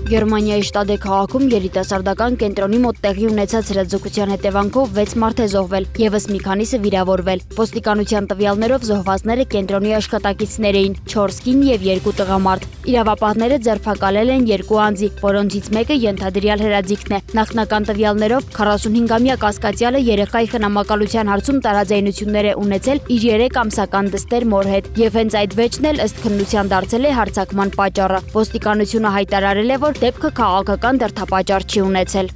Գերմանիայի շտադե քաղաքում երիտասարդական կենտրոնի մոտ տեղի ունեցած հրաձգության հետևանքով 6 մարդ է զոհվել, եւս մի քանիսը վիրավորվել։ Ոստիկանության տվյալներով զոհվածները կենտրոնի աշխատակիցներ էին՝ 4 կին եւ 2 տղամարդ։ Իրավապահները ձերբակալել են 2 անձի, որոնցից մեկը ենթադրյալ հրաձիգն է։ Նախնական տվյալներով 45-ամյա կասկածյալը երեխայի խնամակալության հարցում տարաձայնություններ է ունեցել իր 3 ամսական դստեր մոր հետ, եւ հենց այդ վեճն էլ ըստ քննության դարձել է հարձակման պատճառը։ Ոստիկանությունը հայտարարել է, որ դեպքը քաղաքական դրդապատճառ չի ունեցել։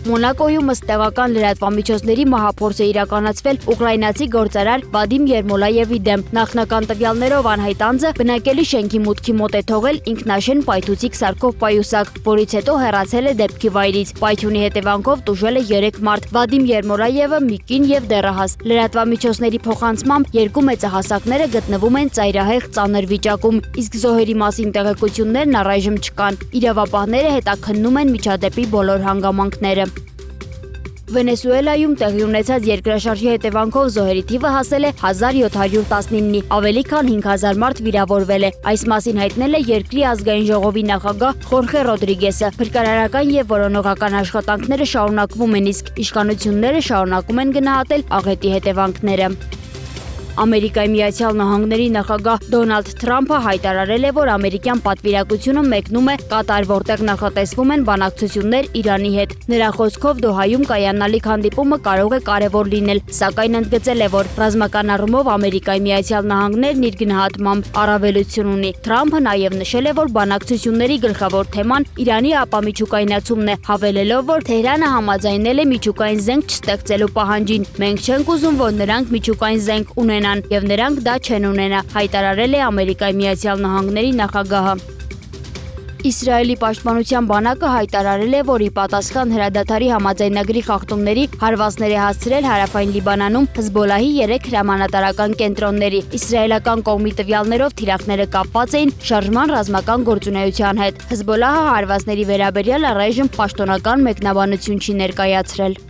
Մոնակոյում ըստ տեղական լրատվամիջոցների մահափորձ է իրականացվել ուկրաինացի գործարար Վադիմ Երմոլաևի դեմ։ Նախնական տվյալներով անհայտ անձը բնակելի շենքի մուտքի մոտ է թողել ինքնաշեն պայթուցիկ սարքով պայուսակ, որից հետո հեռացել է դեպքի վայրից։ Պայթյունի հետևանքով տուժել է 3 մարդ՝ Վադիմ Երմոլաևը, մի կին եւ դեռահաս։ Լրատվամիջոցների փոխանցմամբ 2 մեծահասակները գտնվում են ծայրահեղ ծանր վիճակում, իսկ զոհերի մասին տեղեկություններն առայժմ չկան։ Իրավապահները հետաքննում են միջադեպի բոլոր հանգամանքները։ Վենեսուելայում տեղի ունեցած երկրաշարժի հետևանքով զոհերի թիվը հասել է 1719-ի, ավելի քան 5000 մարդ վիրավորվել է։ Այս մասին հայտնել է երկրի ազգային ժողովի նախագահ Խորխե Ռոդրիգեսը։ Փրկարարական եւ որոնողական աշխատանքները շարունակվում են, իսկ իշխանությունները շարունակում են գնահատել աղետի հետևանքները։ Ամերիկայի Միացյալ Նահանգների նախագահ Դոնալդ Թրամփը հայտարարել է, որ ամերիկյան պատվիրակությունը մեկնում է Կատար, որտեղ նախատեսվում են բանակցություններ Իրանի հետ։ Նրա խոսքով Դոհայում կայանալիք հանդիպումը կարող է կարևոր լինել, սակայն ընդգծել է, որ ռազմական առումով Ամերիկայի Միացյալ Նահանգներն իր գնահատմամբ առավելություն ունի։ Թրամփը նաև նշել է, որ բանակցությունների գլխավոր թեման Իրանի ապամիջուկայնացումն է, հավելելով, որ Թեհրանը համաձայնել է միջուկային զենք չստեղծելու պահանջին։ Մենք չենք ուզում, որ նրանք միջուկային զենք ունենան, եւ նրանք դա չեն ունենա, հայտարարել է Ամերիկայի Միացյալ Նահանգների նախագահը։ Իսրայելի պաշտպանության բանակը հայտարարել է, որ ի պատասխան հրադադարի համաձայնագրի խախտումների հարվածներ է հասցրել հարավային Լիբանանում Հեզբոլլահի 3 հրամանատարական կենտրոնների։ Իսրայելական կողմի տվյալներով թիրախները կապված էին շարժման ռազմական գործունեության հետ։ Հեզբոլլահը հարվածների վերաբերյալ առայժմ պաշտոնական մեկնաբանություն չի ներկայացրել։